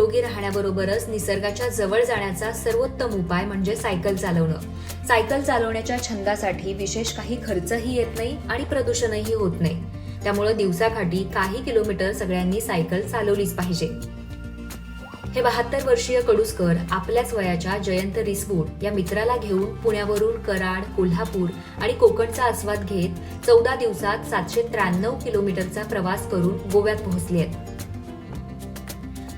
निरोगी राहण्याबरोबरच निसर्गाच्या जवळ जाण्याचा सर्वोत्तम उपाय म्हणजे सायकल चालवणं। सायकल चालवण्याच्या छंदासाठी विशेष काही खर्चही येत नाही आणि प्रदूषणही होत नाही। त्यामुळे दिवसाकाठी काही किलोमीटर सगळ्यांनी सायकल चालवलीच पाहिजे। हे 72 वर्षीय कडुसकर आपल्याच वयाच्या जयंत रिसबूड या मित्राला घेऊन पुण्यावरून कराड, कोल्हापूर आणि कोकणचा आस्वाद घेत 14 दिवसात 793 किलोमीटरचा प्रवास करून गोव्यात पोहोचले आहेत।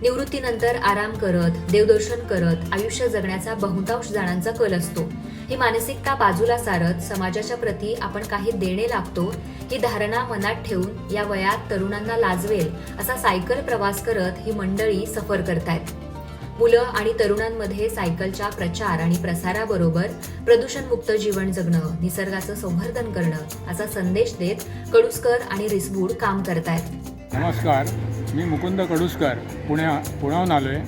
निवृत्तीनंतर आराम करत, देवदर्शन करत आयुष्य जगण्याचा बहुतांश जणांचा कल असतो। ही मानसिकता बाजूला सारत समाजाच्या प्रती आपण काही देणे लागतो ही धारणा मनात ठेवून या वयात तरुणांना लाजवेल असा सायकल प्रवास करत ही मंडळी सफर करतायत। मुलं आणि तरुणांमध्ये सायकलच्या प्रचार आणि प्रसाराबरोबर प्रदूषणमुक्त जीवन जगणं, निसर्गाचं संवर्धन करणं असा संदेश देत कडुसकर आणि रिसबूड काम करतायत। नमस्कार, मी मुकुंद कडुसकर पुण्याहून आलो आहे।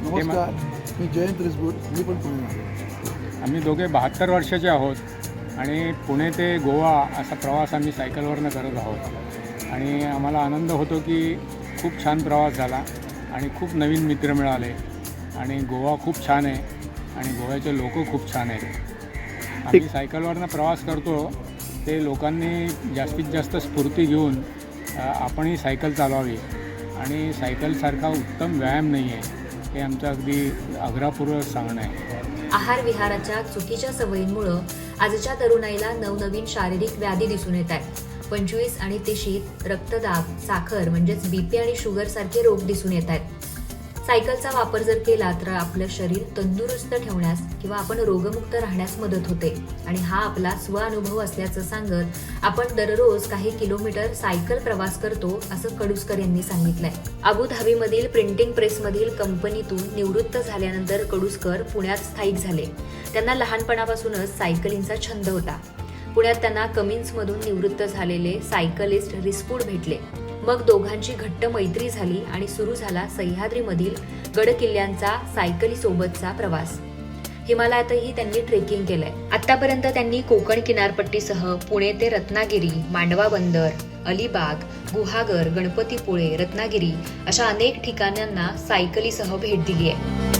नमस्कार, मी जयंत रिसबूड, मी पण पुण्याहून आलो। आम्ही दोघे 72 वर्षाचे आहोत आणि पुणे ते गोवा असा प्रवास आम्ही सायकलवरनं करत आहोत आणि आम्हाला आनंद होतो की खूप छान प्रवास झाला आणि खूप नवीन मित्र मिळाले आणि गोवा खूप छान आहे आणि गोव्याचे लोक खूप छान आहेत। आम्ही सायकलवरनं प्रवास करतो ते लोकांनी जास्तीत जास्त स्फूर्ती घेऊन आपणही सायकल चालवावी आणि सायकलसारखा उत्तम व्यायाम नाही आहे हे आमचं अगदी आग्रहपूर्वक सांगणं आहे। आहार विहाराच्या चुकीच्या सवयींमुळे आजच्या तरुणाईला नवनवीन शारीरिक व्याधी दिसून येत आहेत। 25 आणि 30शीत रक्तदाब, साखर म्हणजेच बीपी आणि शुगर सारखे रोग दिसून येत आहेत। सायकलचा वापर जर केला तर आपलं शरीर तंदुरुस्त ठेवण्यास किंवा आपण रोगमुक्त राहण्यास मदत होते आणि हा आपला स्वानुभव असल्याचं सांगत आपण दररोज काही किलोमीटर सायकल प्रवास करतो असं कडुसकर यांनी सांगितलंय। अबुधाबीमधील प्रिंटिंग प्रेसमधील कंपनीतून निवृत्त झाल्यानंतर कडुसकर पुण्यात स्थायिक झाले। त्यांना लहानपणापासूनच सायकलिंगचा छंद होता। पुण्यात त्यांना कमिन्समधून निवृत्त झालेले सायकलिस्ट रिसबूड भेटले। मग दोघांची घट्ट मैत्री झाली आणि सुरू झाला सह्याद्रीमधील गडकिल्ल्यांचा सायकलीसोबतचा प्रवास। हिमालयातही त्यांनी ट्रेकिंग केलंय। आतापर्यंत त्यांनी कोकण किनारपट्टीसह पुणे ते रत्नागिरी, मांडवा बंदर, अलिबाग, गुहागर, गणपतीपुळे, रत्नागिरी अशा अनेक ठिकाणांना सायकलीसह भेट दिली आहे।